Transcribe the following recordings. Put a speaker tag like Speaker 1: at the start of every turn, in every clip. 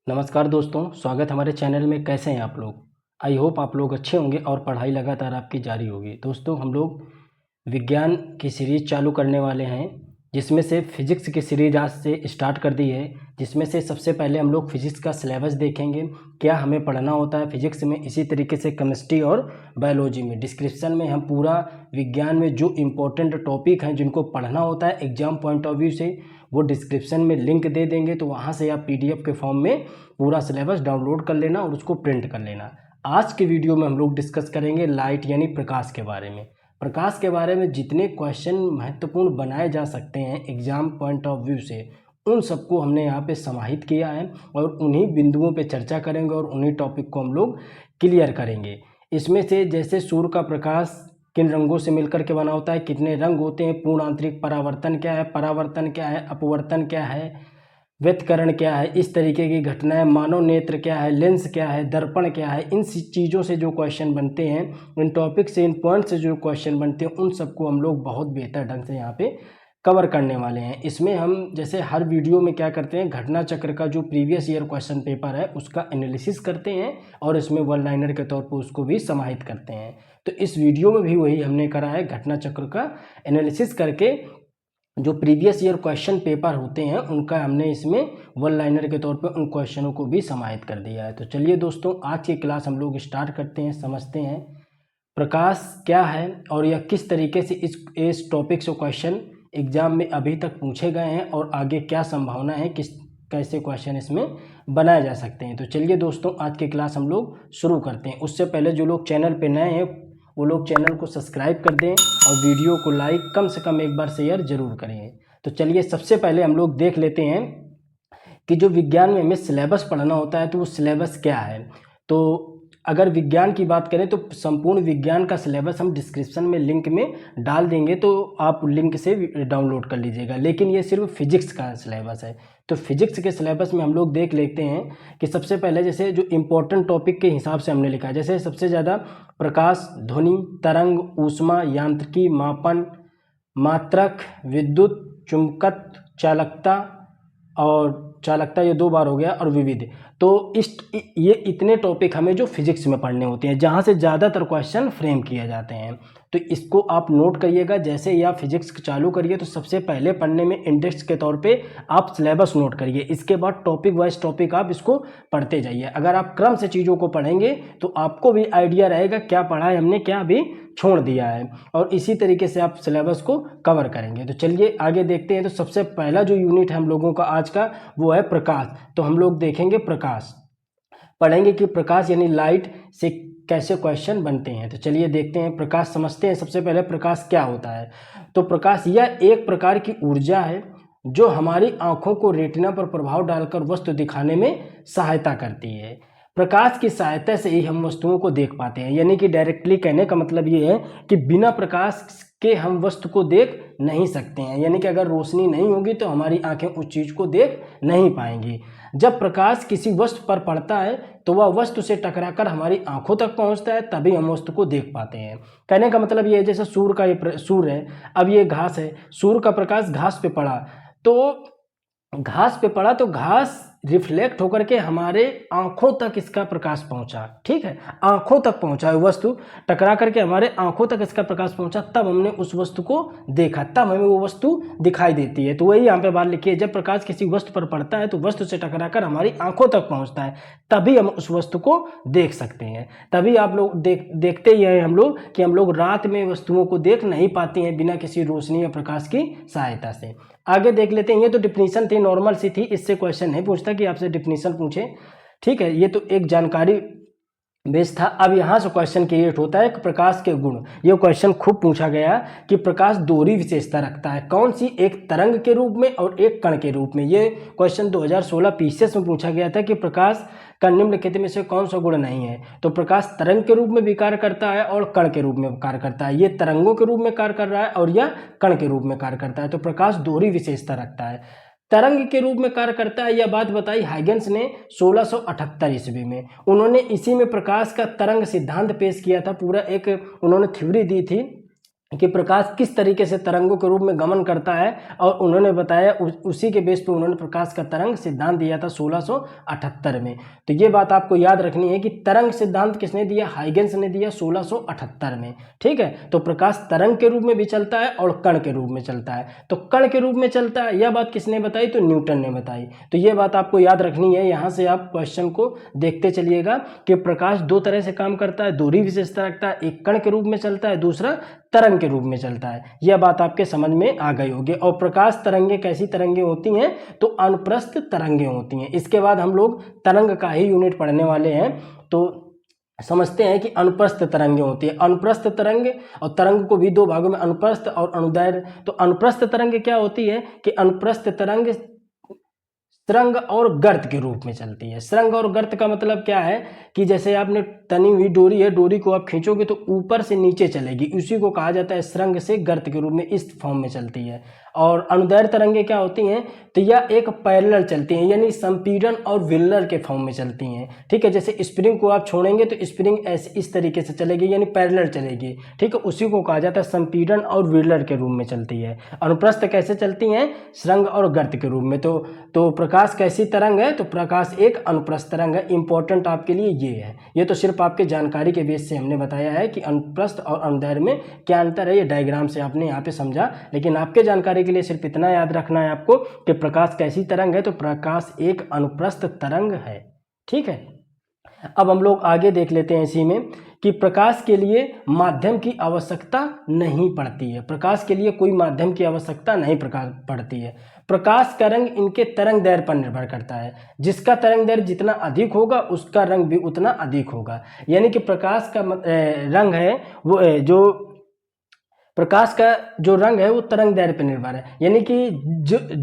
Speaker 1: नमस्कार दोस्तों, स्वागत हमारे चैनल में। कैसे हैं आप लोग? आई होप आप लोग अच्छे होंगे और पढ़ाई लगातार आपकी जारी होगी। दोस्तों, हम लोग विज्ञान की सीरीज़ चालू करने वाले हैं, जिसमें से फिजिक्स की सीरीज़ आज से स्टार्ट कर दी है। जिसमें से सबसे पहले हम लोग फिजिक्स का सिलेबस देखेंगे, क्या हमें पढ़ना होता है फिजिक्स में। इसी तरीके से केमिस्ट्री और बायोलॉजी में डिस्क्रिप्शन में हम पूरा विज्ञान में जो इम्पोर्टेंट टॉपिक हैं जिनको पढ़ना होता है एग्जाम पॉइंट ऑफ व्यू से, वो डिस्क्रिप्शन में लिंक दे देंगे। तो वहाँ से आप पीडीएफ के फॉर्म में पूरा सिलेबस डाउनलोड कर लेना और उसको प्रिंट कर लेना। आज के वीडियो में हम लोग डिस्कस करेंगे लाइट यानी प्रकाश के बारे में। प्रकाश के बारे में जितने क्वेश्चन महत्वपूर्ण बनाए जा सकते हैं एग्जाम पॉइंट ऑफ व्यू से, उन सबको हमने यहाँ पे समाहित किया है और उन्हीं बिंदुओं पे चर्चा करेंगे और उन्हीं टॉपिक को हम लोग क्लियर करेंगे। इसमें से जैसे सूर्य का प्रकाश किन रंगों से मिलकर के बना होता है, कितने रंग होते हैं, पूर्ण आंतरिक परावर्तन क्या है, परावर्तन क्या है, अपवर्तन क्या है, व्यतिकरण क्या है, इस तरीके की घटनाएं, मानव नेत्र क्या है, लेंस क्या है, दर्पण क्या है, इन चीज़ों से जो क्वेश्चन बनते हैं, इन टॉपिक से, इन पॉइंट से जो क्वेश्चन बनते हैं, उन सबको हम लोग बहुत बेहतर ढंग से यहाँ पे कवर करने वाले हैं। इसमें हम जैसे हर वीडियो में क्या करते हैं, घटना चक्र का जो प्रीवियस ईयर क्वेश्चन पेपर है उसका एनालिसिस करते हैं और इसमें वन लाइनर के तौर पर उसको भी समाहित करते हैं। तो इस वीडियो में भी वही हमने करा है, घटना चक्र का एनालिसिस करके जो प्रीवियस ईयर क्वेश्चन पेपर होते हैं उनका हमने इसमें वन लाइनर के तौर पे उन क्वेश्चनों को भी समाहित कर दिया है। तो चलिए दोस्तों, आज की क्लास हम लोग स्टार्ट करते हैं, समझते हैं प्रकाश क्या है और यह किस तरीके से इस टॉपिक से क्वेश्चन एग्जाम में अभी तक पूछे गए हैं और आगे क्या संभावना है, किस कैसे क्वेश्चन इसमें बनाए जा सकते हैं। तो चलिए दोस्तों, आज की क्लास हम लोग शुरू करते हैं। उससे पहले जो लोग चैनल पे नए हैं वो लोग चैनल को सब्सक्राइब कर दें और वीडियो को लाइक कम से कम एक बार शेयर जरूर करें। तो चलिए सबसे पहले हम लोग देख लेते हैं कि जो विज्ञान में हमें सिलेबस पढ़ना होता है तो वो सिलेबस क्या है। तो अगर विज्ञान की बात करें तो संपूर्ण विज्ञान का सिलेबस हम डिस्क्रिप्शन में लिंक में डाल देंगे, तो आप लिंक से डाउनलोड कर लीजिएगा। लेकिन ये सिर्फ फिजिक्स का सिलेबस है। तो फिजिक्स के सिलेबस में हम लोग देख लेते हैं कि सबसे पहले जैसे जो इम्पोर्टेंट टॉपिक के हिसाब से हमने लिखा है, जैसे सबसे ज़्यादा प्रकाश, ध्वनि, तरंग, ऊष्मा, यांत्रिकी, मापन, मात्रक, विद्युत, चुंबकत्व, चालकता, और चालकता ये दो बार हो गया, और विविध। तो ये इतने टॉपिक हमें जो फिजिक्स में पढ़ने होते हैं, जहाँ से ज़्यादातर क्वेश्चन फ्रेम किए जाते हैं। तो इसको आप नोट करिएगा। जैसे ही आप फिजिक्स चालू करिए तो सबसे पहले पढ़ने में इंडेक्स के तौर पे आप सिलेबस नोट करिए। इसके बाद टॉपिक वाइज टॉपिक आप इसको पढ़ते जाइए। अगर आप क्रम से चीज़ों को पढ़ेंगे तो आपको भी आइडिया रहेगा क्या पढ़ा है हमने, क्या अभी छोड़ दिया है, और इसी तरीके से आप सिलेबस को कवर करेंगे। तो चलिए आगे देखते हैं। तो सबसे पहला जो यूनिट है हम लोगों का आज का वो है प्रकाश। तो हम लोग देखेंगे प्रकाश, पढ़ेंगे कि प्रकाश यानी लाइट से कैसे क्वेश्चन बनते हैं। तो चलिए देखते हैं, प्रकाश समझते हैं। सबसे पहले प्रकाश क्या होता है। तो प्रकाश यह एक प्रकार की ऊर्जा है जो हमारी आंखों को रेटिना पर प्रभाव डालकर वस्तु दिखाने में सहायता करती है। प्रकाश की सहायता से ही हम वस्तुओं को देख पाते हैं। यानी कि डायरेक्टली कहने का मतलब ये है कि बिना प्रकाश के हम वस्तु को देख नहीं सकते हैं। यानी कि अगर रोशनी नहीं होगी तो हमारी आंखें उस चीज़ को देख नहीं पाएंगी। जब प्रकाश किसी वस्तु पर पड़ता है तो वह वस्तु से टकराकर हमारी आंखों तक पहुंचता है, तभी हम वस्तु को देख पाते हैं। कहने का मतलब ये है, जैसे सूर्य का ये सूर्य है, अब ये घास है, सूर्य का प्रकाश घास पे पड़ा तो घास रिफ्लेक्ट होकर के हमारे आंखों तक इसका प्रकाश पहुंचा। ठीक है, आंखों तक पहुंचा, वस्तु टकरा करके हमारे आंखों तक इसका प्रकाश पहुंचा, तब हमने उस वस्तु को देखा, तब हमें वो वस्तु दिखाई देती है। तो वही यहाँ पे बात लिखी है, जब प्रकाश किसी वस्तु पर पड़ता है तो वस्तु से टकराकर हमारी आंखों तक पहुंचता है, तभी हम उस वस्तु को देख सकते हैं। तभी आप लोग देखते ही हैं हम लोग कि हम लोग रात में वस्तुओं को देख नहीं पाते हैं बिना किसी रोशनी या प्रकाश की सहायता से। आगे देख लेते हैं। ये तो डिफिनीशन थी, नॉर्मल सी थी, इससे क्वेश्चन नहीं पूछता कि आपसे डिफिनीशन पूछे। ठीक है, ये तो एक जानकारी बेस था। अब यहाँ से क्वेश्चन क्रिएट होता है कि प्रकाश के गुण। ये क्वेश्चन खूब पूछा गया कि प्रकाश दोहरी विशेषता रखता है, कौन सी, एक तरंग के रूप में और एक कण के रूप में। ये क्वेश्चन 2016 पीसीएस में पूछा गया था कि प्रकाश का निम्नलिखित में से कौन सा गुण नहीं है। तो प्रकाश तरंग के रूप में भी कार्य करता है और कण के रूप में कार्य करता है। ये तरंगों के रूप में कार्य कर रहा है और यह कण के रूप में कार्य करता है। तो प्रकाश दोहरी विशेषता रखता है, तरंग के रूप में कार्य करता है। यह बात बताई हाइगेंस ने 1678 ईस्वी में। उन्होंने इसी में प्रकाश का तरंग सिद्धांत पेश किया था। पूरा एक उन्होंने थ्योरी दी थी कि प्रकाश किस तरीके से तरंगों के रूप में गमन करता है, और उन्होंने बताया उसी के बेस पे उन्होंने प्रकाश का तरंग सिद्धांत दिया था 1678 में। तो ये बात आपको याद रखनी है कि तरंग सिद्धांत किसने दिया, हाइगेंस ने दिया 1678 में। ठीक है, तो प्रकाश तरंग के रूप में भी चलता है और कण के रूप में चलता है। तो कण के रूप में चलता है, यह बात किसने बताई, तो न्यूटन ने बताई। तो ये बात आपको याद रखनी है। यहाँ से आप क्वेश्चन को देखते चलिएगा कि प्रकाश दो तरह से काम करता है, दोहरी विशेषता रखता है, एक कण के रूप में चलता है, दूसरा तरंग के रूप में चलता है। यह बात आपके समझ में आ गई होगी। और प्रकाश तरंगे कैसी तरंगे होती हैं, तो अनुप्रस्थ तरंगे होती हैं। इसके बाद हम लोग तरंग का ही यूनिट पढ़ने वाले हैं, तो समझते हैं कि अनुप्रस्थ तरंगे होती है। अनुप्रस्थ तरंग और तरंग को भी दो भागों में अनुप्रस्थ और अनुदैर्घ्य। तो अनुप्रस्थ तरंग क्या होती है कि अनुप्रस्थ तरंग सुरंग और गर्त के रूप में चलती है। सुरंग और गर्त का मतलब क्या है कि जैसे आपने तनी हुई डोरी है, डोरी को आप खींचोगे तो ऊपर से नीचे चलेगी, उसी को कहा जाता है सुरंग से गर्त के रूप में, इस फॉर्म में चलती है। और अनुदैर्घ्य तरंगे क्या होती हैं, तो यह एक पैरेलल चलती हैं, यानी संपीड़न और विल्लर के फॉर्म में चलती हैं। ठीक है, जैसे स्प्रिंग को आप छोड़ेंगे तो स्प्रिंग ऐसे इस तरीके से चलेगी, यानी पैरेलल चलेगी। ठीक है, उसी को कहा जाता है संपीड़न और विल्लर के रूप में चलती है। अनुप्रस्थ कैसे चलती हैं, सुरंग और गर्त के रूप में। तो प्रकाश कैसी तरंग है, तो प्रकाश एक अनुप्रस्थ तरंग है। इंपॉर्टेंट आपके लिए ये है, ये तो सिर्फ आपके जानकारी के बेस से हमने बताया है कि अनुप्रस्थ और अनुदैर्घ्य में क्या अंतर है। ये डायग्राम से आपने यहाँ पे समझा, लेकिन आपके जानकारी के लिए सिर्फ इतना याद रखना है आपको कि प्रकाश कैसी तरंग है, तो प्रकाश एक अनुप्रस्थ तरंग है। ठीक है, अब हम लोग आगे देख लेते हैं इसी में कि प्रकाश के लिए माध्यम की आवश्यकता नहीं पड़ती है। प्रकाश के लिए कोई माध्यम की आवश्यकता नहीं पड़ती है। प्रकाश का रंग इनके तरंग दैर्घ्य पर निर्भर करता है। जिसका तरंग दैर्घ्य जितना अधिक होगा उसका रंग भी उतना अधिक होगा। यानी कि प्रकाश का रंग है वो जो प्रकाश का जो रंग है वो तरंग दैर्घ्य पर निर्भर है। यानी कि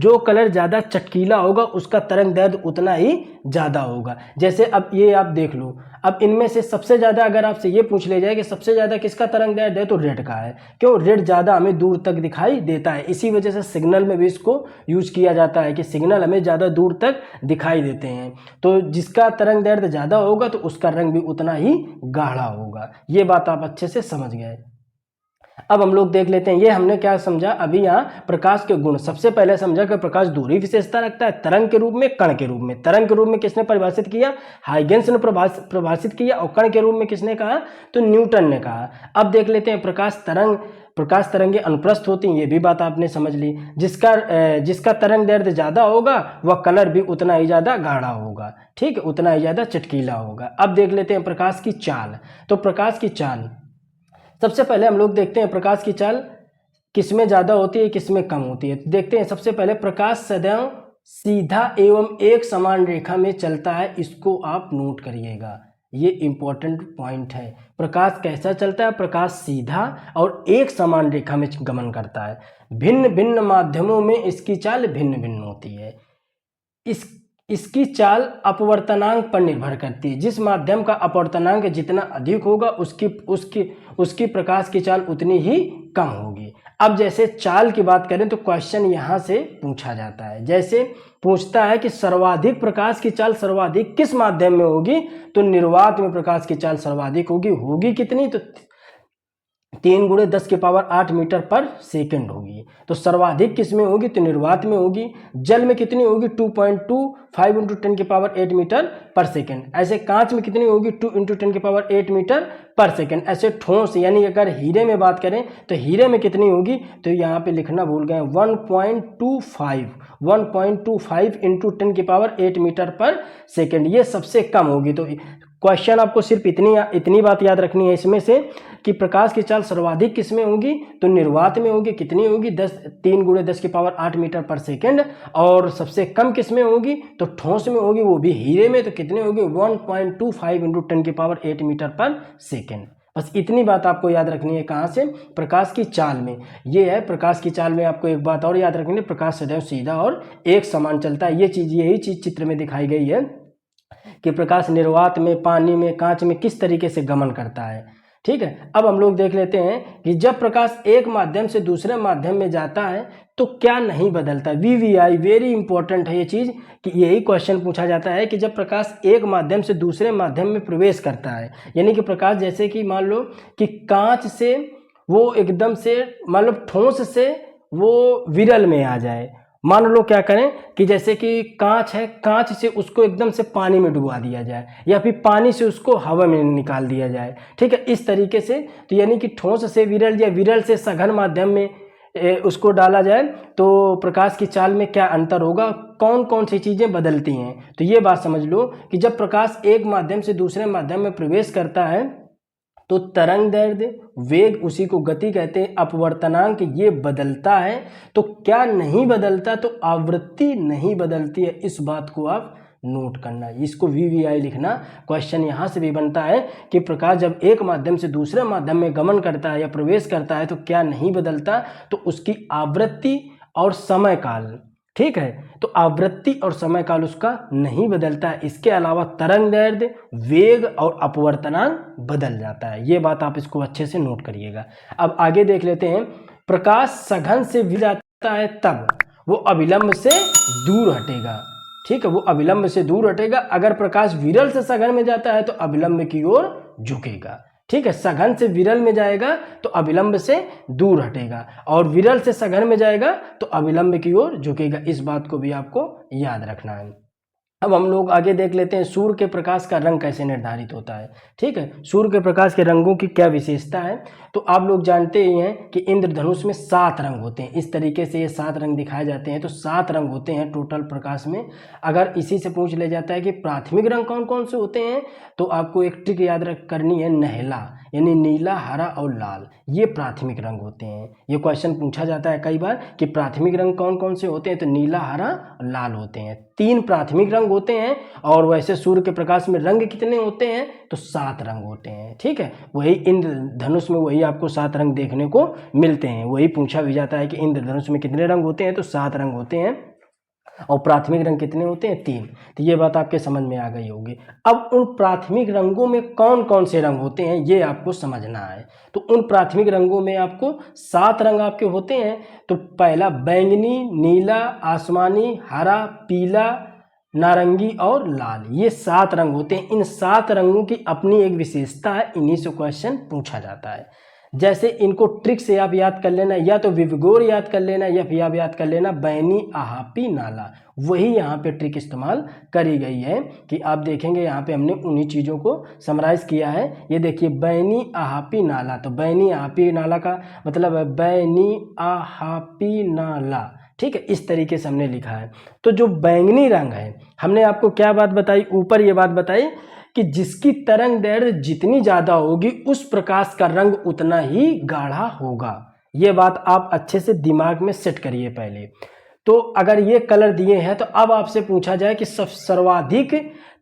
Speaker 1: जो कलर ज़्यादा चटकीला होगा उसका तरंग दैर्घ्य उतना ही ज़्यादा होगा। जैसे अब ये आप देख लो, अब इनमें से सबसे ज़्यादा अगर आपसे ये पूछ ले जाए कि सबसे ज़्यादा किसका तरंग दैर्घ्य है, तो रेड का है। क्यों, रेड ज़्यादा हमें दूर तक दिखाई देता है। इसी वजह से सिग्नल में भी इसको यूज़ किया जाता है कि सिग्नल हमें ज़्यादा दूर तक दिखाई देते हैं। तो जिसका तरंग दैर्घ्य ज़्यादा होगा तो उसका रंग भी उतना ही गाढ़ा होगा। ये बात आप अच्छे से समझ गए। अब हम लोग देख लेते हैं, ये हमने क्या समझा अभी यहाँ प्रकाश के गुण। सबसे पहले समझा कि प्रकाश दोहरी विशेषता रखता है, तरंग के रूप में, कण के रूप में। तरंग के रूप में किसने परिभाषित किया, हाइगेंस ने परिभाषित किया, और कण के रूप में किसने कहा, तो न्यूटन ने कहा। अब देख लेते हैं प्रकाश तरंगे अनुप्रस्थ होती हैं, ये भी बात आपने समझ ली। जिसका तरंग दैर्घ्य ज़्यादा होगा वह कलर भी उतना ही ज़्यादा गाढ़ा होगा। ठीक है, उतना ही ज़्यादा चटकीला होगा। अब देख लेते हैं प्रकाश की चाल। तो प्रकाश की चाल सबसे पहले हम लोग देखते हैं प्रकाश की चाल किसमें ज़्यादा होती है, किसमें कम होती है। देखते हैं, सबसे पहले प्रकाश सदैव सीधा एवं एक समान रेखा में चलता है। इसको आप नोट करिएगा, ये इंपॉर्टेंट पॉइंट है। प्रकाश कैसा चलता है, प्रकाश सीधा और एक समान रेखा में गमन करता है। भिन्न भिन्न माध्यमों में इसकी चाल भिन्न भिन्न होती है। इसकी चाल अपवर्तनांक पर निर्भर करती है। जिस माध्यम का अपवर्तनांक जितना अधिक होगा उसकी प्रकाश की चाल उतनी ही कम होगी। अब जैसे चाल की बात करें तो क्वेश्चन यहाँ से पूछा जाता है, जैसे पूछता है कि सर्वाधिक प्रकाश की चाल सर्वाधिक किस माध्यम में होगी, तो निर्वात में प्रकाश की चाल सर्वाधिक होगी कितनी, तो 3 × 10⁸ मीटर पर सेकंड होगी। तो सर्वाधिक किस में होगी, तो निर्वात में होगी। जल में कितनी होगी, 2.25 × 10⁸ मीटर पर सेकंड। ऐसे कांच में कितनी होगी, 2 × 10⁸ मीटर पर सेकंड। ऐसे ठोस यानी अगर हीरे में बात करें तो हीरे में कितनी होगी, तो यहाँ पे लिखना भूल गए, 1.25 × 10⁸ मीटर पर सेकंड, ये सबसे कम होगी। तो क्वेश्चन आपको सिर्फ इतनी बात याद रखनी है इसमें से कि प्रकाश की चाल सर्वाधिक किस में होगी, तो निर्वात में होगी। कितनी होगी, 3 × 10⁸ मीटर पर सेकंड। और सबसे कम किस में होगी, तो ठोस में होगी, वो भी हीरे में। तो कितनी होगी, 1.25 × 10⁸ मीटर पर सेकंड। बस इतनी बात आपको याद रखनी है। कहाँ से, प्रकाश की चाल में। ये है प्रकाश की चाल में आपको एक बात और याद रखनी है, प्रकाश सदैव सीधा और एक समान चलता है। यही चीज चित्र में दिखाई गई है कि प्रकाश निर्वात में, पानी में, कांच में किस तरीके से गमन करता है। ठीक है, अब हम लोग देख लेते हैं कि जब प्रकाश एक माध्यम से दूसरे माध्यम में जाता है तो क्या नहीं बदलता। VVI वेरी इंपॉर्टेंट है ये चीज, कि यही क्वेश्चन पूछा जाता है कि जब प्रकाश एक माध्यम से दूसरे माध्यम में प्रवेश करता है, यानी कि प्रकाश जैसे कि मान लो कि कांच से वो एकदम से मतलब ठोस से वो विरल में आ जाए। मान लो क्या करें कि जैसे कि कांच है, कांच से उसको एकदम से पानी में डुबा दिया जाए या फिर पानी से उसको हवा में निकाल दिया जाए, ठीक है, इस तरीके से। तो यानी कि ठोस से विरल या विरल से सघन माध्यम में उसको डाला जाए तो प्रकाश की चाल में क्या अंतर होगा, कौन कौन सी चीज़ें बदलती हैं। तो ये बात समझ लो कि जब प्रकाश एक माध्यम से दूसरे माध्यम में प्रवेश करता है तो तरंग दैर्ध्य, वेग, उसी को गति कहते हैं, अपवर्तनांक, ये बदलता है। तो क्या नहीं बदलता, तो आवृत्ति नहीं बदलती है। इस बात को आप नोट करना, इसको VVI लिखना। क्वेश्चन यहाँ से भी बनता है कि प्रकाश जब एक माध्यम से दूसरे माध्यम में गमन करता है या प्रवेश करता है तो क्या नहीं बदलता, तो उसकी आवृत्ति और समय काल, ठीक है, तो आवृत्ति और समय काल उसका नहीं बदलता है। इसके अलावा तरंग दैर्ध्य, वेग और अपवर्तनांक बदल जाता है। ये बात आप इसको अच्छे से नोट करिएगा। अब आगे देख लेते हैं। प्रकाश सघन से विरल जाता है तब वो अविलंब से दूर हटेगा, ठीक है, वो अविलंब से दूर हटेगा। अगर प्रकाश विरल से सघन में जाता है तो अविलंब की ओर झुकेगा, ठीक है, सघन से विरल में जाएगा तो अविलंब से दूर हटेगा और विरल से सघन में जाएगा तो अविलंब की ओर झुकेगा। इस बात को भी आपको याद रखना है। अब हम लोग आगे देख लेते हैं सूर्य के प्रकाश का रंग कैसे निर्धारित होता है, ठीक है, सूर्य के प्रकाश के रंगों की क्या विशेषता है। तो आप लोग जानते ही हैं कि इंद्रधनुष में 7 रंग होते हैं। इस तरीके से ये 7 रंग दिखाए जाते हैं। तो 7 रंग होते हैं टोटल प्रकाश में। अगर इसी से पूछ ले जाता है कि प्राथमिक रंग कौन कौन से होते हैं, तो आपको एक ट्रिक याद करनी है, नहला, यानी नीला, हरा और लाल, ये प्राथमिक रंग होते हैं। ये क्वेश्चन पूछा जाता है कई बार कि प्राथमिक रंग कौन कौन से होते हैं, तो नीला, हरा और लाल होते हैं। 3 प्राथमिक रंग होते हैं। और वैसे सूर्य के प्रकाश में रंग कितने होते हैं, तो 7 रंग होते हैं, ठीक है। वही इंद्रधनुष में वही आपको 7 रंग देखने को मिलते हैं। वही पूछा भी जाता है कि इंद्रधनुष में कितने रंग होते हैं, तो 7 रंग होते हैं। और प्राथमिक रंग कितने होते हैं, 3। तो ये बात आपके समझ में आ गई होगी। अब उन प्राथमिक रंगों में कौन कौन से रंग होते हैं ये आपको समझना है। तो उन प्राथमिक रंगों में आपको 7 रंग आपके होते हैं। तो पहला बैंगनी, नीला, आसमानी, हरा, पीला, नारंगी और लाल, ये 7 रंग होते हैं। इन 7 रंगों की अपनी एक विशेषता है, इन्हीं से क्वेश्चन पूछा जाता है। जैसे इनको ट्रिक से आप याद कर लेना, या तो विवगोर याद कर लेना या फिर आप याद कर लेना बैनी, आहापी, नाला। वही यहाँ पे ट्रिक इस्तेमाल करी गई है कि आप देखेंगे यहाँ पे हमने उन्हीं चीज़ों को समराइज किया है। ये देखिए बैनी, आहापी, नाला। तो बैनी, आहापी, नाला का मतलब है बैनी, आहापी, नाला, ठीक है, इस तरीके से हमने लिखा है। तो जो बैंगनी रंग है, हमने आपको क्या बात बताई, ऊपर ये बात बताई कि जिसकी तरंग दैर्ध्य जितनी ज़्यादा होगी उस प्रकाश का रंग उतना ही गाढ़ा होगा। ये बात आप अच्छे से दिमाग में सेट करिए पहले। तो अगर ये कलर दिए हैं तो अब आपसे पूछा जाए कि सर्वाधिक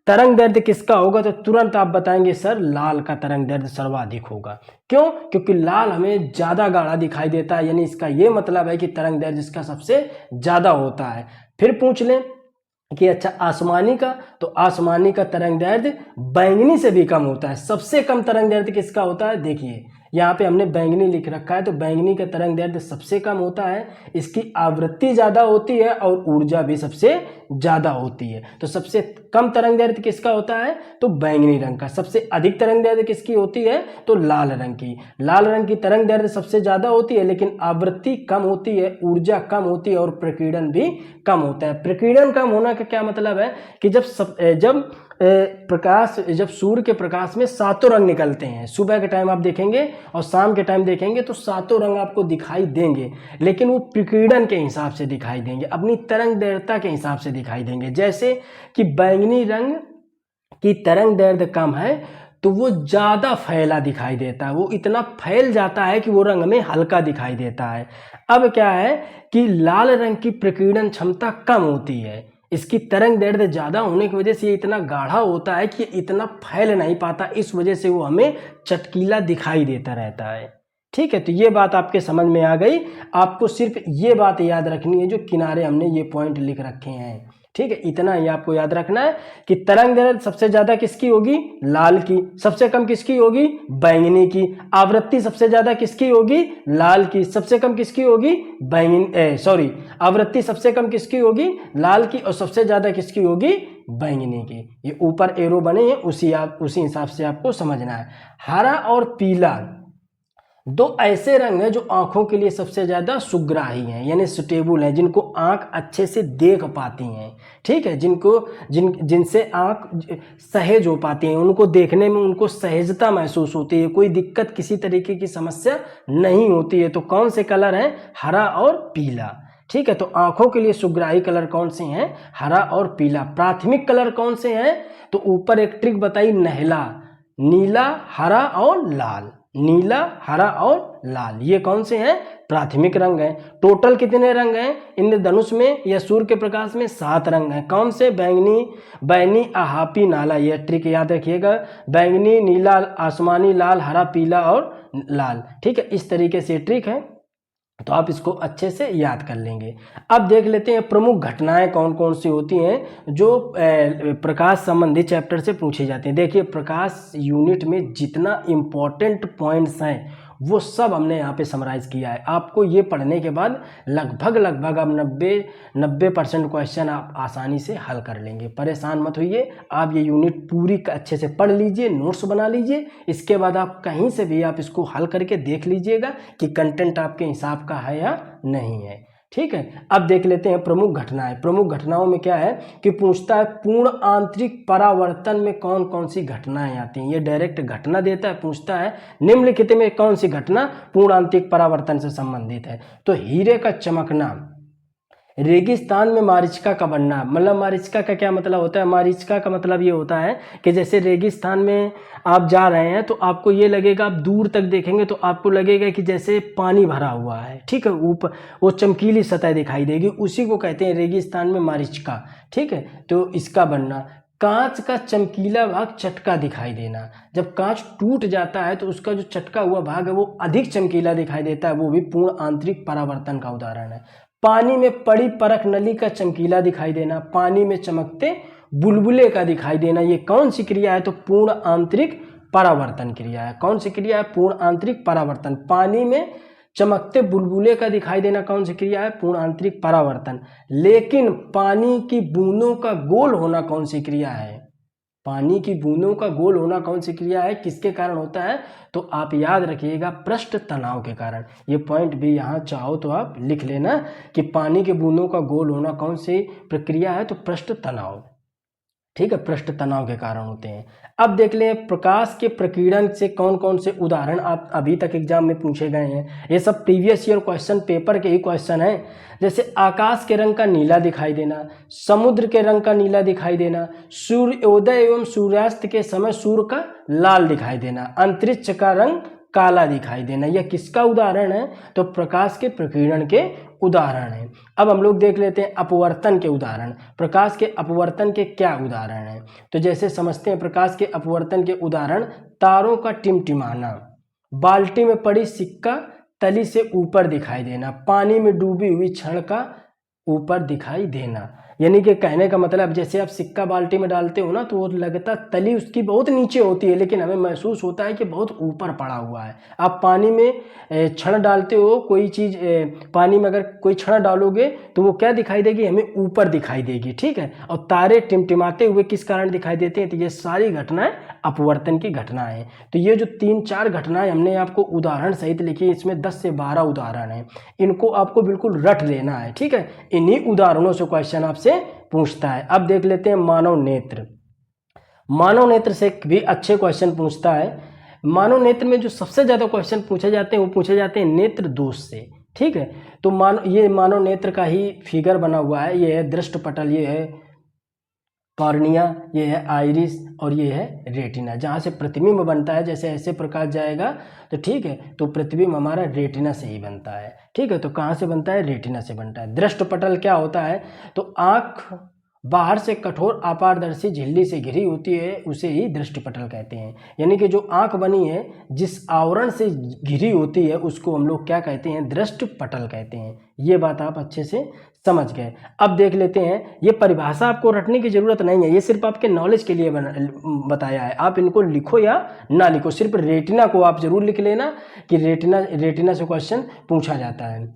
Speaker 1: तरंग दैर्ध्य किसका होगा, तो तुरंत आप बताएंगे सर लाल का तरंग दैर्ध्य सर्वाधिक होगा। क्यों? क्योंकि लाल हमें ज़्यादा गाढ़ा दिखाई देता है, यानी इसका ये मतलब है कि तरंग दैर्ध्य इसका सबसे ज़्यादा होता है। फिर पूछ लें कि अच्छा आसमानी का, तो आसमानी का तरंग दैर्ध्य बैंगनी से भी कम होता है। सबसे कम तरंग दैर्ध्य किसका होता है, देखिए यहाँ पे हमने बैंगनी लिख रखा है, तो बैंगनी का तरंग दैर्ध्य सबसे कम होता है। इसकी आवृत्ति ज़्यादा होती है और ऊर्जा भी सबसे ज़्यादा होती है। तो सबसे कम तरंग दैर्ध्य किसका होता है, तो बैंगनी रंग का। सबसे अधिक तरंग दैर्ध्य किसकी होती है, तो लाल रंग की। लाल रंग की तरंग दैर्ध्य सबसे ज़्यादा होती है, लेकिन आवृत्ति कम होती है, ऊर्जा कम होती है और प्रकीर्णन भी कम होता है। प्रकीर्णन कम होना का क्या मतलब है कि जब सूर्य के प्रकाश में 7 रंग निकलते हैं, सुबह के टाइम आप देखेंगे और शाम के टाइम देखेंगे तो 7 रंग आपको दिखाई देंगे, लेकिन वो प्रकीर्णन के हिसाब से दिखाई देंगे, अपनी तरंग दैर्ध्यता के हिसाब से दिखाई देंगे। जैसे कि बैंगनी रंग की तरंग दैर्ध्य कम है तो वो ज़्यादा फैला दिखाई देता है, वो इतना फैल जाता है कि वो रंग में हल्का दिखाई देता है। अब क्या है कि लाल रंग की प्रकीर्णन क्षमता कम होती है, इसकी तरंग दैर्ध्य ज़्यादा होने की वजह से ये इतना गाढ़ा होता है कि इतना फैल नहीं पाता, इस वजह से वो हमें चटकीला दिखाई देता रहता है। ठीक है, तो ये बात आपके समझ में आ गई। आपको सिर्फ ये बात याद रखनी है, जो किनारे हमने ये पॉइंट लिख रखे हैं, ठीक है, इतना ही आपको याद रखना है कि तरंग दैर्ध्य सबसे ज्यादा किसकी होगी, लाल की। सबसे कम किसकी होगी, बैंगनी की। आवृत्ति सबसे ज्यादा किसकी होगी, लाल की। सबसे कम किसकी होगी, आवृत्ति सबसे कम किसकी होगी, लाल की, और सबसे ज्यादा किसकी होगी, बैंगनी की। ये ऊपर एरो बने हैं, उसी हिसाब से आपको समझना है। हरा और पीला दो ऐसे रंग हैं जो आंखों के लिए सबसे ज़्यादा सुग्राही हैं, यानी सुटेबल हैं, जिनको आंख अच्छे से देख पाती हैं, ठीक है, जिनसे आंख सहज हो पाती हैं, उनको देखने में उनको सहजता महसूस होती है, कोई दिक्कत किसी तरीके की समस्या नहीं होती है। तो कौन से कलर हैं? हरा और पीला, ठीक है। तो आंखों के लिए सुग्राही कलर कौन से हैं? हरा और पीला। प्राथमिक कलर कौन से हैं? तो ऊपर एक ट्रिक बताई, नहला, नीला, हरा और लाल, नीला, हरा और लाल, ये कौन से हैं? प्राथमिक रंग हैं। टोटल कितने रंग हैं इंद्रधनुष में या सूर्य के प्रकाश में? 7 रंग हैं। कौन से? बैगनी, आहापी, नाला, ये ट्रिक याद रखिएगा, बैगनी, नीला, आसमानी, लाल, हरा, पीला और लाल, ठीक है। इस तरीके से ट्रिक है, तो आप इसको अच्छे से याद कर लेंगे। अब देख लेते हैं प्रमुख घटनाएं कौन कौन सी होती हैं जो प्रकाश संबंधी चैप्टर से पूछी जाती हैं। देखिए, प्रकाश यूनिट में जितना इम्पोर्टेंट पॉइंट्स हैं वो सब हमने यहाँ पे समराइज किया है। आपको ये पढ़ने के बाद लगभग अब 90% क्वेश्चन आप आसानी से हल कर लेंगे। परेशान मत होइए, आप ये यूनिट पूरी अच्छे से पढ़ लीजिए, नोट्स बना लीजिए, इसके बाद आप कहीं से भी आप इसको हल करके देख लीजिएगा कि कंटेंट आपके हिसाब का है या नहीं है, ठीक है। अब देख लेते हैं प्रमुख घटनाएं। प्रमुख घटनाओं में क्या है कि पूछता है पूर्ण आंतरिक परावर्तन में कौन कौन सी घटनाएं आती हैं। ये डायरेक्ट घटना देता है, पूछता है निम्नलिखित में कौन सी घटना पूर्ण आंतरिक परावर्तन से संबंधित है। तो हीरे का चमकना, रेगिस्तान में मारीचिका का बनना। मतलब मारीचिका का क्या मतलब होता है? मारीचिका का मतलब ये होता है कि जैसे रेगिस्तान में आप जा रहे हैं तो आपको ये लगेगा, आप दूर तक देखेंगे तो आपको लगेगा कि जैसे पानी भरा हुआ है, ठीक है, ऊपर वो चमकीली सतह दिखाई देगी, उसी को कहते हैं रेगिस्तान में मारीचिका, ठीक है। तो इसका बनना, कांच का चमकीला भाग चटका दिखाई देना। जब कांच टूट जाता है तो उसका जो चटका हुआ भाग है वो अधिक चमकीला दिखाई देता है, वो भी पूर्ण आंतरिक परावर्तन का उदाहरण है। पानी में पड़ी परख नली का चमकीला दिखाई देना, पानी में चमकते बुलबुले का दिखाई देना, ये कौन सी क्रिया है? तो पूर्ण आंतरिक परावर्तन क्रिया है। कौन सी क्रिया है? पूर्ण आंतरिक परावर्तन। पानी में चमकते बुलबुले का दिखाई देना कौन सी क्रिया है? पूर्ण आंतरिक परावर्तन। लेकिन पानी की बूंदों का गोल होना कौन सी क्रिया है? पानी की बूंदों का गोल होना कौन सी क्रिया है? किसके कारण होता है? तो आप याद रखिएगा, पृष्ठ तनाव के कारण। ये पॉइंट भी यहाँ चाहो तो आप लिख लेना कि पानी के बूंदों का गोल होना कौन सी प्रक्रिया है? तो पृष्ठ तनाव, ठीक है, पृष्ठ तनाव के कारण होते हैं। अब देख लें प्रकाश के प्रकीर्णन से कौन कौन से उदाहरण आप अभी तक एग्जाम में पूछे गए हैं। ये सब प्रीवियस ईयर क्वेश्चन पेपर के ही क्वेश्चन हैं। जैसे आकाश के रंग का नीला दिखाई देना, समुद्र के रंग का नीला दिखाई देना, सूर्योदय एवं सूर्यास्त के समय सूर्य का लाल दिखाई देना, अंतरिक्ष का रंग काला दिखाई देना, यह किसका उदाहरण है? तो प्रकाश के प्रकीर्णन के उदाहरण है। अब हम लोग देख लेते हैं अपवर्तन के उदाहरण। प्रकाश के अपवर्तन के क्या उदाहरण हैं? तो जैसे समझते हैं प्रकाश के अपवर्तन के उदाहरण, तारों का टिमटिमाना, बाल्टी में पड़ी सिक्का तली से ऊपर दिखाई देना, पानी में डूबी हुई छड़ का ऊपर दिखाई देना। यानी कि कहने का मतलब, जैसे आप सिक्का बाल्टी में डालते हो ना तो वो लगता तली उसकी बहुत नीचे होती है, लेकिन हमें महसूस होता है कि बहुत ऊपर पड़ा हुआ है। आप पानी में छड़ डालते हो, कोई चीज़ पानी में अगर कोई छड़ डालोगे तो वो क्या दिखाई देगी? हमें ऊपर दिखाई देगी, ठीक है। और तारे टिमटिमाते हुए किस कारण दिखाई देते हैं? तो ये सारी घटनाएं अपवर्तन की घटनाएं हैं। तो ये जो 3-4 घटनाएं हमने आपको उदाहरण सहित लिखी, इसमें 10 से 12 उदाहरण हैं। इनको आपको बिल्कुल रट लेना है, ठीक है। इन्हीं उदाहरणों से क्वेश्चन आपसे पूछता है। अब देख लेते हैं मानव नेत्र। मानव नेत्र से भी अच्छे क्वेश्चन पूछता है। मानव नेत्र में जो सबसे ज्यादा क्वेश्चन पूछे जाते हैं वो पूछे जाते हैं नेत्र दोष से, ठीक है। तो ये मानव नेत्र का ही फिगर बना हुआ है। ये है दृष्टपटल, ये है कॉर्निया, ये है आइरिस और ये है रेटिना, जहाँ से प्रतिबिंब बनता है। जैसे ऐसे प्रकाश जाएगा तो ठीक है, तो प्रतिबिंब हमारा रेटिना से ही बनता है, ठीक है। तो कहाँ से बनता है? रेटिना से बनता है। दृष्टपटल क्या होता है? तो आँख बाहर से कठोर अपारदर्शी झिल्ली से घिरी होती है, उसे ही दृष्टिपटल कहते हैं। यानी कि जो आँख बनी है जिस आवरण से घिरी होती है उसको हम लोग क्या कहते हैं? दृष्टिपटल कहते हैं। ये बात आप अच्छे से समझ गए। अब देख लेते हैं, ये परिभाषा आपको रटने की जरूरत नहीं है, ये सिर्फ आपके नॉलेज के लिए बताया है। आप इनको लिखो या ना लिखो, सिर्फ रेटिना को आप जरूर लिख लेना कि रेटिना से क्वेश्चन पूछा जाता है।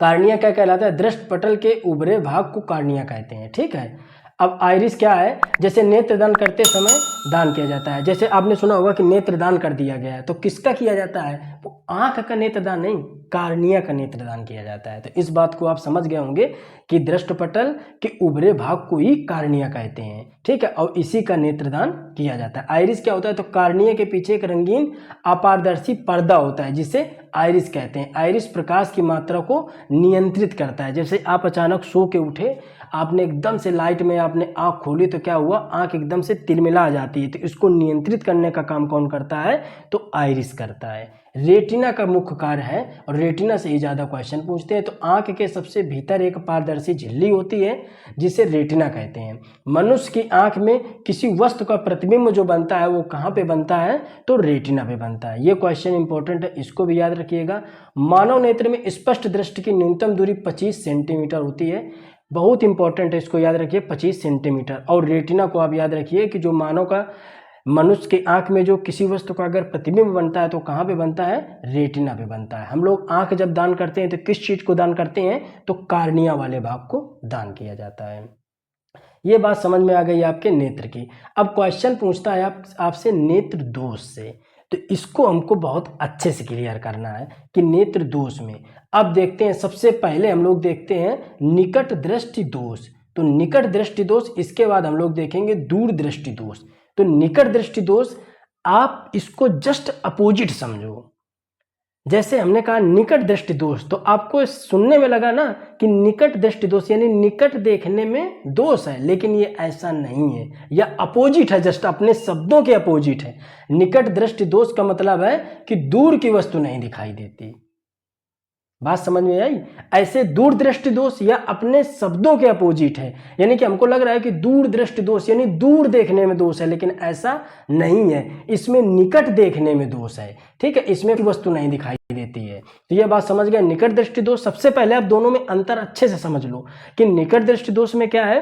Speaker 1: कार्निया क्या कहलाता है? दृष्टपटल के उभरे भाग को कार्निया कहते हैं, ठीक है। अब आइरिस क्या है, जैसे नेत्रदान करते समय दान किया जाता है, जैसे आपने सुना होगा कि नेत्रदान कर दिया गया है, तो किसका किया जाता है, वो आंख का नेत्रदान नहीं, कार्निया का नेत्रदान किया जाता है। तो इस बात को आप समझ गए होंगे कि दृष्टपटल के उभरे भाग को ही कार्निया कहते हैं, ठीक है, और इसी का नेत्रदान किया जाता है। आइरिस क्या होता है, तो कार्निया के पीछे एक रंगीन अपारदर्शी पर्दा होता है जिसे आइरिस कहते हैं। आइरिस प्रकाश की मात्रा को नियंत्रित करता है। जैसे आप अचानक सो के उठे, आपने एकदम से लाइट में आपने आंख खोली तो क्या हुआ, आंख एकदम से तिलमिला जाती है, तो इसको नियंत्रित करने का काम कौन करता है, तो आइरिस करता है। रेटिना का मुख्य कार्य है, और रेटिना से ही ज़्यादा क्वेश्चन पूछते हैं। तो आंख के सबसे भीतर एक पारदर्शी झिल्ली होती है जिसे रेटिना कहते हैं। मनुष्य की आंख में किसी वस्तु का प्रतिबिंब जो बनता है वो कहाँ पे बनता है, तो रेटिना पे बनता है। ये क्वेश्चन इंपॉर्टेंट है, इसको भी याद रखिएगा। मानव नेत्र में स्पष्ट दृष्टि की न्यूनतम दूरी 25 सेंटीमीटर होती है, बहुत इंपॉर्टेंट है, इसको याद रखिए 25 सेंटीमीटर। और रेटिना को आप याद रखिए कि जो मनुष्य की आंख में जो किसी वस्तु का अगर प्रतिबिंब बनता है तो कहाँ पे बनता है, रेटिना पे बनता है। हम लोग आंख जब दान करते हैं तो किस चीज को दान करते हैं, तो कार्निया वाले भाग को दान किया जाता है। ये बात समझ में आ गई आपके नेत्र की। अब क्वेश्चन पूछता है आपसे नेत्र दोष से, तो इसको हमको बहुत अच्छे से क्लियर करना है कि नेत्र दोष में। अब देखते हैं, सबसे पहले हम लोग देखते हैं निकट दृष्टि दोष। तो निकट दृष्टि दोष, इसके बाद हम लोग देखेंगे दूर दृष्टि दोष। तो निकट दृष्टि दोष आप इसको जस्ट अपोजिट समझो। जैसे हमने कहा निकट दृष्टि दोष, तो आपको सुनने में लगा ना कि निकट दृष्टि दोष यानी निकट देखने में दोष है, लेकिन ये ऐसा नहीं है, या अपोजिट है, जस्ट अपने शब्दों के अपोजिट है। निकट दृष्टि दोष का मतलब है कि दूर की वस्तु नहीं दिखाई देती। बात समझ में आई? ऐसे दूर दृष्टि दोष या अपने शब्दों के अपोजिट है, यानी कि हमको लग रहा है कि दूर दृष्टि दोष यानी दूर देखने में दोष है, लेकिन ऐसा नहीं है, इसमें निकट देखने में दोष है, ठीक है, इसमें वस्तु नहीं दिखाई देती है। तो यह बात समझ गए, निकट दृष्टि दोष। सबसे पहले आप दोनों में अंतर अच्छे से समझ लो कि निकट दृष्टि दोष में क्या है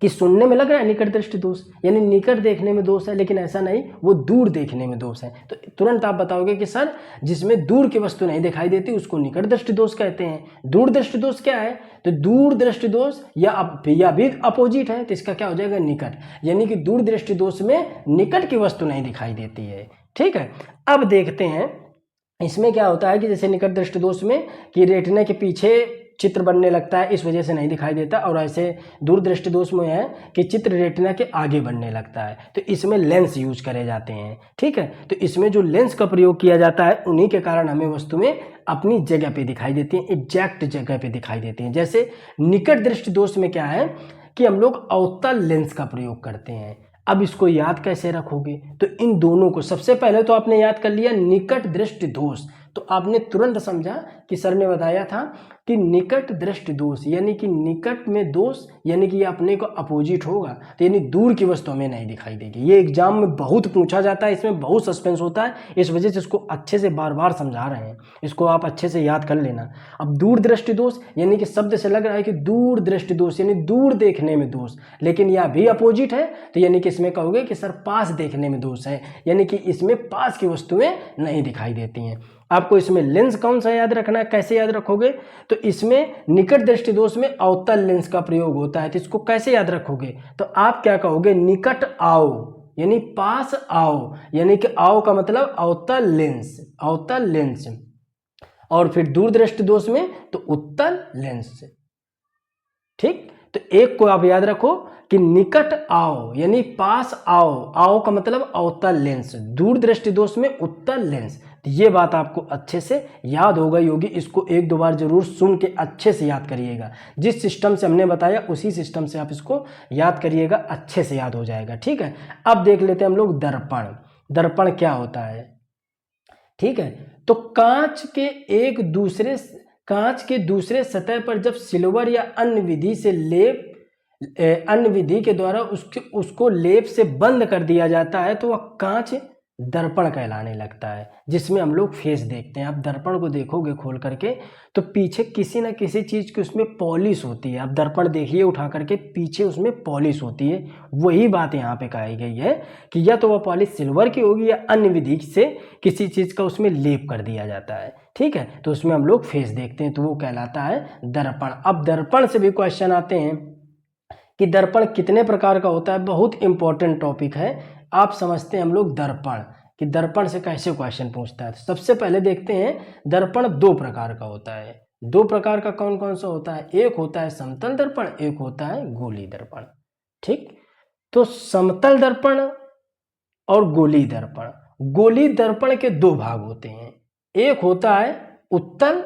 Speaker 1: कि सुनने में लग रहा है निकट दृष्टि दोष यानी निकट देखने में दोष है, लेकिन ऐसा नहीं, वो दूर देखने में दोष है। तो तुरंत आप बताओगे कि सर जिसमें दूर की वस्तु नहीं दिखाई देती उसको निकट दृष्टि दोष कहते हैं। दूर दृष्टि दोष क्या है, तो दूर दृष्टि दोष या भी अपोजिट है, तो इसका क्या हो जाएगा, निकट, यानी कि दूर दृष्टि दोष में निकट की वस्तु नहीं दिखाई देती है, ठीक है। अब देखते हैं इसमें क्या होता है कि जैसे निकट दृष्टि दोष में कि रेटिना के पीछे चित्र बनने लगता है, इस वजह से नहीं दिखाई देता, और ऐसे दूर दृष्टि दोष में है कि चित्र रेटिना के आगे बनने लगता है, तो इसमें लेंस यूज करे जाते हैं, ठीक है। तो इसमें जो लेंस का प्रयोग किया जाता है उन्हीं के कारण हमें वस्तुएं अपनी जगह पे दिखाई देती हैं, एग्जैक्ट जगह पे दिखाई देती हैं। जैसे निकट दृष्टि दोष में क्या है कि हम लोग अवतल लेंस का प्रयोग करते हैं। अब इसको याद कैसे रखोगे, तो इन दोनों को सबसे पहले तो आपने याद कर लिया निकट दृष्टि दोष, तो आपने तुरंत समझा कि सर ने बताया था कि निकट दृष्टि दोष यानी कि निकट में दोष यानी कि ये अपने को अपोजिट होगा, तो यानी दूर की वस्तु हमें नहीं दिखाई देगी। ये एग्जाम में बहुत पूछा जाता है, इसमें बहुत सस्पेंस होता है, इस वजह से इसको अच्छे से बार बार समझा रहे हैं, इसको आप अच्छे से याद कर लेना। अब दूर दृष्टि दोष यानी कि शब्द से लग रहा है कि दूर दृष्टि दोष यानी दूर देखने में दोष, लेकिन यह भी अपोजिट है, तो यानी कि इसमें कहोगे कि सर पास देखने में दोष है, यानी कि इसमें पास की वस्तुएं नहीं दिखाई देती हैं। आपको इसमें लेंस कौन सा याद रखना है, कैसे याद रखोगे, तो इसमें निकट दृष्टि दोष में अवतल लेंस का प्रयोग होता है, तो इसको कैसे याद रखोगे, तो आप क्या कहोगे, निकट आओ यानी पास आओ, यानी कि आओ का मतलब अवतल लेंस, अवतल लेंस, और फिर दूर दृष्टि दोष में तो उत्तल लेंस, ठीक। तो एक को आप याद रखो कि निकट आओ यानी पास आओ, आओ का मतलब अवतल लेंस, दूर दृष्टि दोष में उत्तल लेंस। तो ये बात आपको अच्छे से याद हो गई होगी, इसको एक दो बार जरूर सुन के अच्छे से याद करिएगा। जिस सिस्टम से हमने बताया उसी सिस्टम से आप इसको याद करिएगा, अच्छे से याद हो जाएगा, ठीक है। अब देख लेते हैं हम लोग दर्पण। दर्पण क्या होता है, ठीक है। तो कांच के दूसरे सतह पर जब सिल्वर या अन्य विधि के द्वारा उसको लेप से बंद कर दिया जाता है तो वह कांच दर्पण कहलाने लगता है, जिसमें हम लोग फेस देखते हैं। आप दर्पण को देखोगे खोल करके तो पीछे किसी न किसी चीज़ की उसमें पॉलिश होती है। आप दर्पण देखिए उठा करके, पीछे उसमें पॉलिश होती है। वही बात यहाँ पे कही गई है कि या तो वह पॉलिश सिल्वर की होगी या अन्य विधि से किसी चीज़ का उसमें लेप कर दिया जाता है, ठीक है। तो उसमें हम लोग फेस देखते हैं, तो वो कहलाता है दर्पण। अब दर्पण से भी क्वेश्चन आते हैं कि दर्पण कितने प्रकार का होता है, बहुत इंपॉर्टेंट टॉपिक है। आप समझते हैं हम लोग दर्पण कि दर्पण से कैसे क्वेश्चन पूछता है। सबसे पहले देखते हैं दर्पण दो प्रकार का होता है। दो प्रकार का कौन कौन सा होता है? एक होता है समतल दर्पण, एक होता है गोली दर्पण। ठीक, तो समतल दर्पण और गोली दर्पण। गोली दर्पण के दो भाग होते हैं, एक होता है उत्तल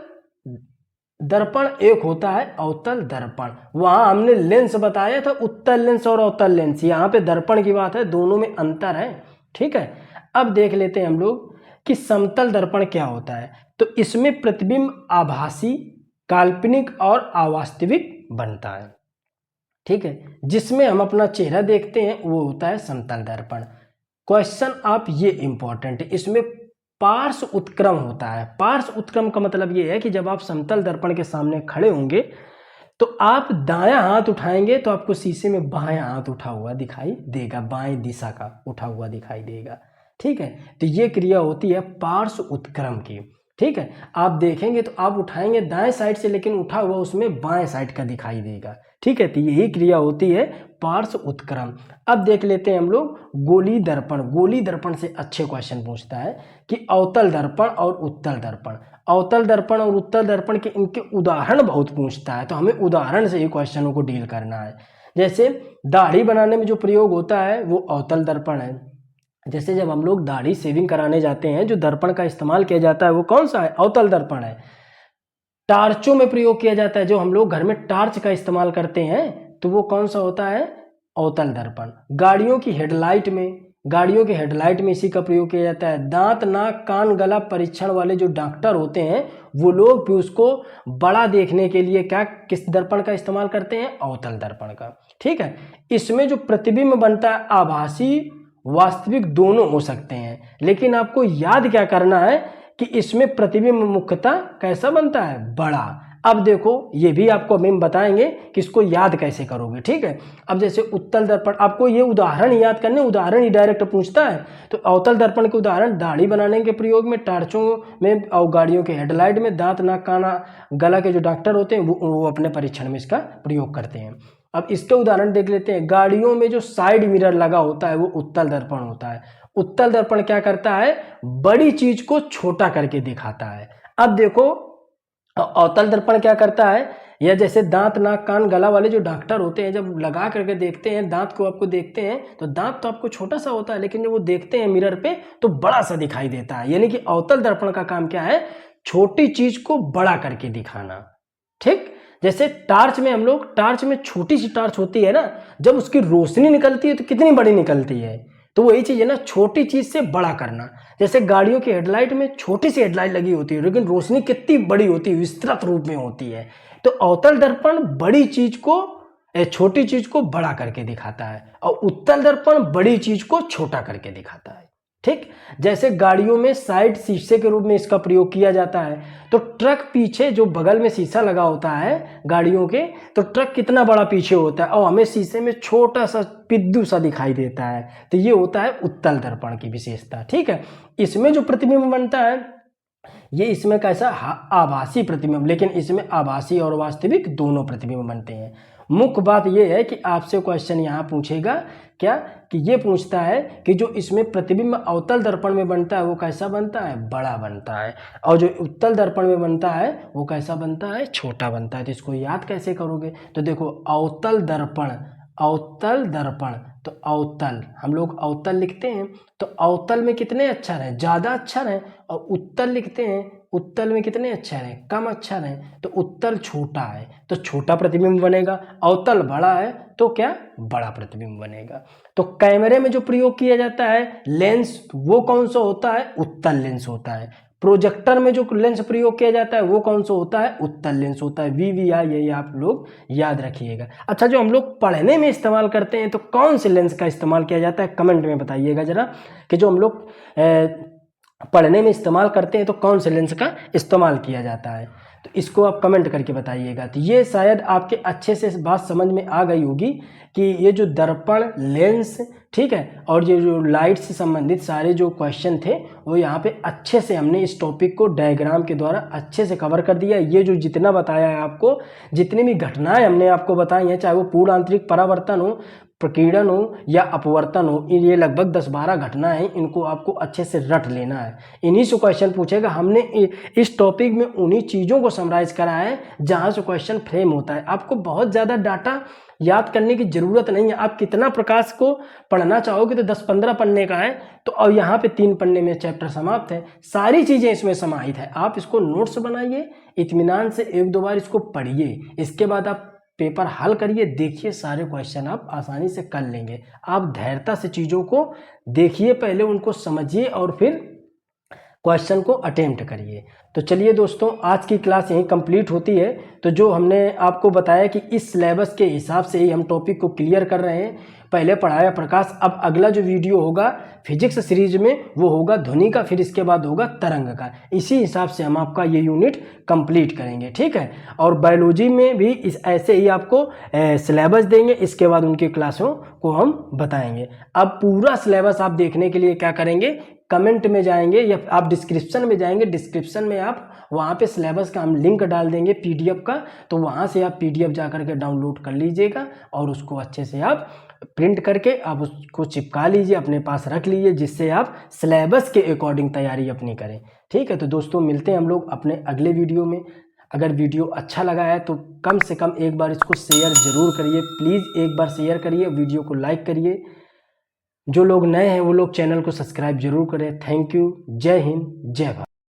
Speaker 1: दर्पण, एक होता है अवतल दर्पण। वहां हमने लेंस बताया था, उत्तल लेंस और अवतल लेंस। यहाँ पे दर्पण की बात है, दोनों में अंतर है। ठीक है, अब देख लेते हैं हम लोग कि समतल दर्पण क्या होता है। तो इसमें प्रतिबिंब आभासी, काल्पनिक और अवास्तविक बनता है। ठीक है, जिसमें हम अपना चेहरा देखते हैं वो होता है समतल दर्पण। क्वेश्चन आप ये इंपॉर्टेंट है, इसमें पार्श्व उत्क्रम होता है। पार्श्व उत्क्रम का मतलब ये है कि जब आप समतल दर्पण के सामने खड़े होंगे तो आप दायां हाथ उठाएंगे तो आपको शीशे में बायां हाथ उठा हुआ दिखाई देगा, बाएं दिशा का उठा हुआ दिखाई देगा। ठीक है, तो ये क्रिया होती है पार्श्व उत्क्रम की। ठीक है, आप देखेंगे तो आप उठाएंगे दाएं साइड से, लेकिन उठा हुआ उसमें बाएं साइड का दिखाई देगा। ठीक है, तो यही क्रिया होती है पार्श्व उत्क्रम। अब देख लेते हैं हम लोग गोली दर्पण। गोली दर्पण से अच्छे क्वेश्चन पूछता है कि अवतल दर्पण और उत्तल दर्पण। अवतल दर्पण और उत्तल दर्पण के इनके उदाहरण बहुत पूछता है, तो हमें उदाहरण से ही क्वेश्चनों को डील करना है। जैसे दाढ़ी बनाने में जो प्रयोग होता है वो अवतल दर्पण है। जैसे जब हम लोग दाढ़ी शेविंग कराने जाते हैं, जो दर्पण का इस्तेमाल किया जाता है वो कौन सा है? अवतल दर्पण है। टार्चों में प्रयोग किया जाता है, जो हम लोग घर में टार्च का इस्तेमाल करते हैं तो वो कौन सा होता है? अवतल दर्पण। गाड़ियों की हेडलाइट में इसी का प्रयोग किया जाता है। दांत, नाक, कान, गला परीक्षण वाले जो डॉक्टर होते हैं वो लोग भी उसको बड़ा देखने के लिए किस दर्पण का इस्तेमाल करते हैं? अवतल दर्पण का। ठीक है, इसमें जो प्रतिबिंब बनता है आभासी वास्तविक दोनों हो सकते हैं, लेकिन आपको याद क्या करना है कि इसमें प्रतिबिंब मुख्यतः कैसा बनता है? बड़ा। अब देखो ये भी आपको हम बताएंगे कि इसको याद कैसे करोगे। ठीक है, अब जैसे उत्तल दर्पण, आपको ये उदाहरण याद करने, उदाहरण ही डायरेक्ट पूछता है। तो अवतल दर्पण के उदाहरण दाढ़ी बनाने के प्रयोग में, टार्चों में और गाड़ियों के हेडलाइट में, दांत, नाक, कान, गला के जो डॉक्टर होते हैं वो अपने परीक्षण में इसका प्रयोग करते हैं। अब इसके उदाहरण देख लेते हैं। गाड़ियों में जो साइड मिरर लगा होता है वो उत्तल दर्पण होता है। उत्तल दर्पण क्या करता है? बड़ी चीज को छोटा करके दिखाता है। अब देखो अवतल दर्पण क्या करता है? या जैसे दांत, नाक, कान, गला वाले जो डॉक्टर होते हैं जब लगा करके देखते हैं, दांत को आपको देखते हैं तो दांत तो आपको छोटा सा होता है, लेकिन जब वो देखते हैं मिरर पे तो बड़ा सा दिखाई देता है। यानी कि अवतल दर्पण का काम क्या है? छोटी चीज को बड़ा करके दिखाना। ठीक, जैसे टार्च में हम लोग, टार्च में छोटी सी टार्च होती है ना, जब उसकी रोशनी निकलती है तो कितनी बड़ी निकलती है, तो वही चीज है ना, छोटी चीज से बड़ा करना। जैसे गाड़ियों की हेडलाइट में छोटी सी हेडलाइट लगी होती है, लेकिन रोशनी कितनी बड़ी होती है, विस्तृत रूप में होती है। तो अवतल दर्पण बड़ी चीज को, छोटी चीज को बड़ा करके दिखाता है, और उत्तल दर्पण बड़ी चीज को छोटा करके दिखाता है। ठीक, जैसे गाड़ियों में साइड शीशे के रूप में इसका प्रयोग किया जाता है। तो ट्रक पीछे जो बगल में शीशा लगा होता है गाड़ियों के, तो ट्रक कितना बड़ा पीछे होता है और हमें शीशे में छोटा सा पिद्दू सा दिखाई देता है। तो ये होता है उत्तल दर्पण की विशेषता। ठीक है, इसमें जो प्रतिबिंब बनता है ये इसमें कैसा? आभासी प्रतिबिंब, लेकिन इसमें आभासी और वास्तविक दोनों प्रतिबिंब बनते हैं। मुख्य बात यह है कि आपसे क्वेश्चन यहाँ पूछेगा क्या, कि ये पूछता है कि जो इसमें प्रतिबिंब अवतल दर्पण में बनता है वो कैसा बनता है? बड़ा बनता है, और जो उत्तल दर्पण में बनता है वो कैसा बनता है? छोटा बनता है। तो इसको याद कैसे करोगे? तो देखो अवतल दर्पण, अवतल दर्पण, तो अवतल हम लोग अवतल लिखते हैं तो अवतल में कितने अक्षर हैं? ज़्यादा अक्षर हैं। और उत्तल लिखते हैं, उत्तल में कितने अक्षर हैं? कम अक्षर हैं। तो उत्तल छोटा है तो छोटा प्रतिबिंब बनेगा, अवतल बड़ा है तो क्या? बड़ा प्रतिबिंब बनेगा। तो कैमरे में जो प्रयोग किया जाता है लेंस, वो कौन सा होता है? उत्तल लेंस होता है। प्रोजेक्टर में जो लेंस प्रयोग किया जाता है वो कौन सा होता है? उत्तल लेंस होता है। VVI, यही आप लोग याद रखिएगा। अच्छा, जो हम लोग पढ़ने में इस्तेमाल करते हैं तो कौन से लेंस का इस्तेमाल किया जाता है? कमेंट में बताइएगा जरा कि जो हम लोग पढ़ने में इस्तेमाल करते हैं तो कौन से लेंस का इस्तेमाल किया जाता है, तो इसको आप कमेंट करके बताइएगा। तो ये शायद आपके अच्छे से बात समझ में आ गई होगी कि ये जो दर्पण, लेंस, ठीक है। और ये जो लाइट से संबंधित सारे जो क्वेश्चन थे वो यहाँ पे अच्छे से हमने इस टॉपिक को डायग्राम के द्वारा अच्छे से कवर कर दिया। ये जो जितना बताया है आपको, जितनी भी घटनाएं हमने आपको बताई हैं, चाहे वो पूर्ण आंतरिक परावर्तन हो, प्रकीर्णन हो या अपवर्तन हो, ये लगभग 10-12 घटनाएं हैं, इनको आपको अच्छे से रट लेना है। इन्हीं से क्वेश्चन पूछेगा। हमने इस टॉपिक में उन्हीं चीज़ों को समराइज करा है जहाँ से क्वेश्चन फ्रेम होता है। आपको बहुत ज़्यादा डाटा याद करने की ज़रूरत नहीं है। आप कितना प्रकाश को पढ़ना चाहोगे तो 10-15 पन्ने का है, तो अब यहाँ पे 3 पन्ने में चैप्टर समाप्त है। सारी चीज़ें इसमें समाहित है। आप इसको नोट्स बनाइए, इत्मीनान से 1-2 बार इसको पढ़िए, इसके बाद आप पेपर हल करिए, देखिए सारे क्वेश्चन आप आसानी से कर लेंगे। आप धैर्यता से चीज़ों को देखिए, पहले उनको समझिए और फिर क्वेश्चन को अटेम्प्ट करिए। तो चलिए दोस्तों, आज की क्लास यहीं कंप्लीट होती है। तो जो हमने आपको बताया कि इस सिलेबस के हिसाब से ही हम टॉपिक को क्लियर कर रहे हैं। पहले पढ़ाया प्रकाश, अब अगला जो वीडियो होगा फिजिक्स सीरीज में वो होगा ध्वनि का, फिर इसके बाद होगा तरंग का। इसी हिसाब से हम आपका ये यूनिट कंप्लीट करेंगे, ठीक है। और बायोलॉजी में भी ऐसे ही आपको सिलेबस देंगे, इसके बाद उनकी क्लासों को हम बताएंगे। अब पूरा सिलेबस आप देखने के लिए क्या करेंगे, कमेंट में जाएंगे या आप डिस्क्रिप्शन में जाएंगे। डिस्क्रिप्शन में आप वहाँ पे सिलेबस का हम लिंक डाल देंगे पीडीएफ का, तो वहाँ से आप पीडीएफ जा करके डाउनलोड कर लीजिएगा और उसको अच्छे से आप प्रिंट करके आप उसको चिपका लीजिए, अपने पास रख लीजिए, जिससे आप सिलेबस के अकॉर्डिंग तैयारी अपनी करें, ठीक है। तो दोस्तों मिलते हैं हम लोग अपने अगले वीडियो में। अगर वीडियो अच्छा लगा है तो कम से कम एक बार इसको शेयर ज़रूर करिए, प्लीज़ एक बार शेयर करिए, वीडियो को लाइक करिए। जो लोग नए हैं वो लोग चैनल को सब्सक्राइब जरूर करें। Thank you. जय हिंद, जय भारत।